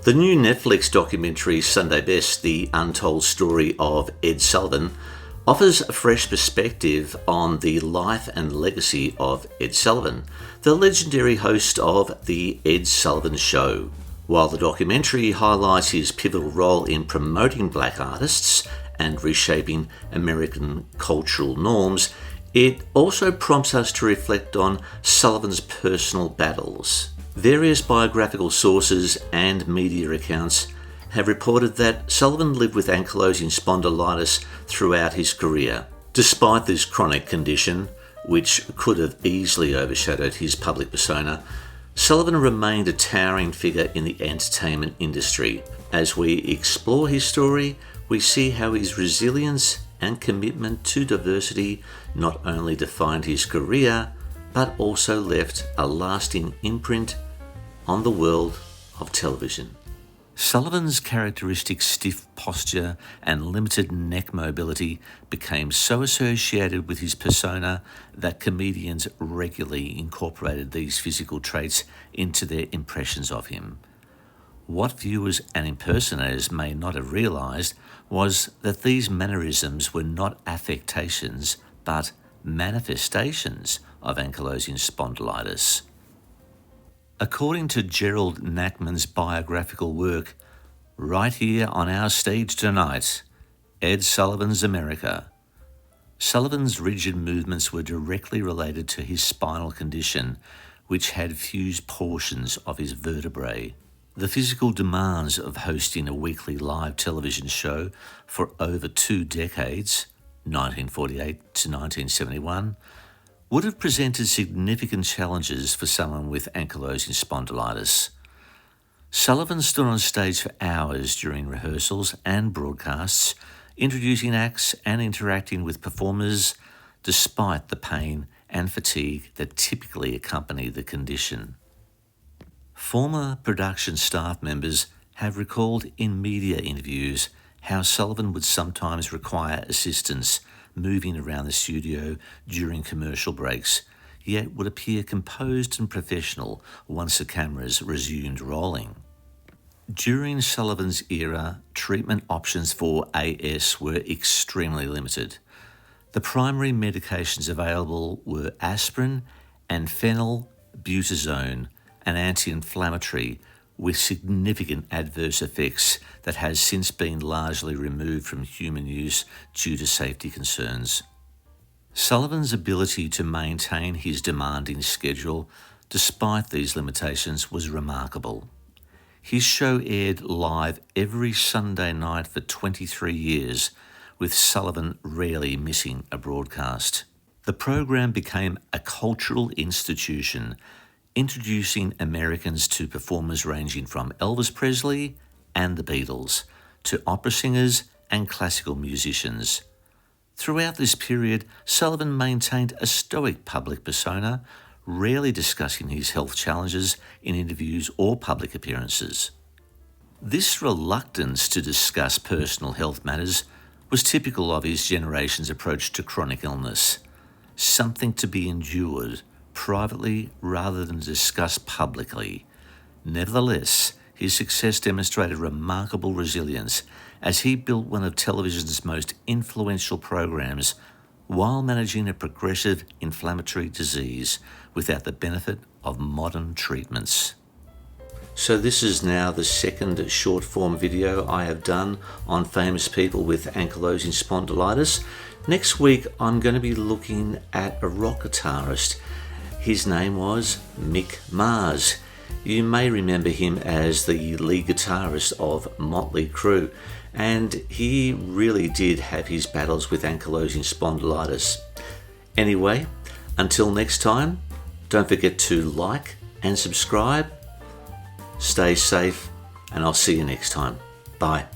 The new Netflix documentary Sunday Best, the untold story of Ed Sullivan, offers a fresh perspective on the life and legacy of Ed Sullivan, the legendary host of The Ed Sullivan Show. While the documentary highlights his pivotal role in promoting black artists and reshaping American cultural norms, it also prompts us to reflect on Sullivan's personal battles. Various biographical sources and media accounts have reported that Sullivan lived with ankylosing spondylitis throughout his career. Despite this chronic condition, which could have easily overshadowed his public persona, Sullivan remained a towering figure in the entertainment industry. As we explore his story, we see how his resilience and commitment to diversity not only defined his career, but also left a lasting imprint on the world of television. Sullivan's characteristic stiff posture and limited neck mobility became so associated with his persona that comedians regularly incorporated these physical traits into their impressions of him. What viewers and impersonators may not have realised was that these mannerisms were not affectations but manifestations of ankylosing spondylitis. According to Gerald Nachman's biographical work, Right Here on Our Stage Tonight, Ed Sullivan's America, Sullivan's rigid movements were directly related to his spinal condition, which had fused portions of his vertebrae. The physical demands of hosting a weekly live television show for over 2 decades, 1948 to 1971, would have presented significant challenges for someone with ankylosing spondylitis. Sullivan stood on stage for hours during rehearsals and broadcasts, introducing acts and interacting with performers despite the pain and fatigue that typically accompany the condition. Former production staff members have recalled in media interviews how Sullivan would sometimes require assistance moving around the studio during commercial breaks, yet would appear composed and professional once the cameras resumed rolling. During Sullivan's era, treatment options for AS were extremely limited. The primary medications available were aspirin and phenylbutazone, an anti-inflammatory with significant adverse effects that has since been largely removed from human use due to safety concerns. Sullivan's ability to maintain his demanding schedule despite these limitations was remarkable. His show aired live every Sunday night for 23 years, with Sullivan rarely missing a broadcast. The program became a cultural institution, introducing Americans to performers ranging from Elvis Presley and the Beatles to opera singers and classical musicians. Throughout this period, Sullivan maintained a stoic public persona, rarely discussing his health challenges in interviews or public appearances. This reluctance to discuss personal health matters was typical of his generation's approach to chronic illness, something to be endured privately rather than discussed publicly. Nevertheless, his success demonstrated remarkable resilience as he built one of television's most influential programs while managing a progressive inflammatory disease without the benefit of modern treatments. So this is now the second short form video I have done on famous people with ankylosing spondylitis. Next week I'm going to be looking at a rock guitarist. His name was Mick Mars. You may remember him as the lead guitarist of Motley Crue, and he really did have his battles with ankylosing spondylitis. Anyway, until next time, don't forget to like and subscribe. Stay safe, and I'll see you next time. Bye.